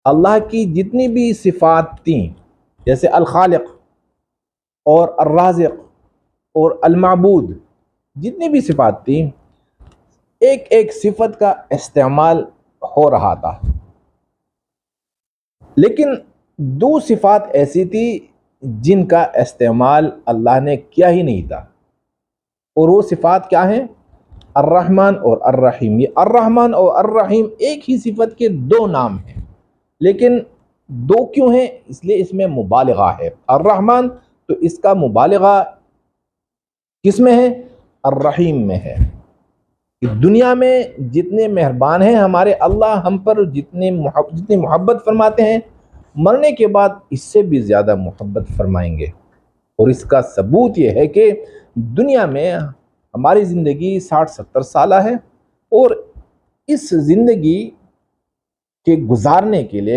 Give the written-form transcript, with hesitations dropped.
अल्लाह की जितनी भी सिफ़ात थी, जैसे अल खालिक और अर राज़िक और अल माबूद, जितनी भी सिफ़ात थी, एक एक सिफत का इस्तेमाल हो रहा था। लेकिन दो सिफात ऐसी थी जिनका इस्तेमाल अल्लाह ने किया ही नहीं था, और वो सिफात क्या हैं? अर्रहमान और अर्रहीम। ये अर्रहमान और अर्रहीम एक ही सिफत के दो नाम हैं, लेकिन दो क्यों हैं? इसलिए इसमें मुबालगा है। अर्रहमान तो इसका मुबालगा किस में है? अर्रहीम में है। कि दुनिया में जितने मेहरबान हैं हमारे अल्लाह, हम पर जितनी मोहब्बत फरमाते हैं, मरने के बाद इससे भी ज़्यादा मोहब्बत फरमाएंगे। और इसका सबूत ये है कि दुनिया में हमारी ज़िंदगी 60-70 साल है, और इस ज़िंदगी के गुजारने के लिए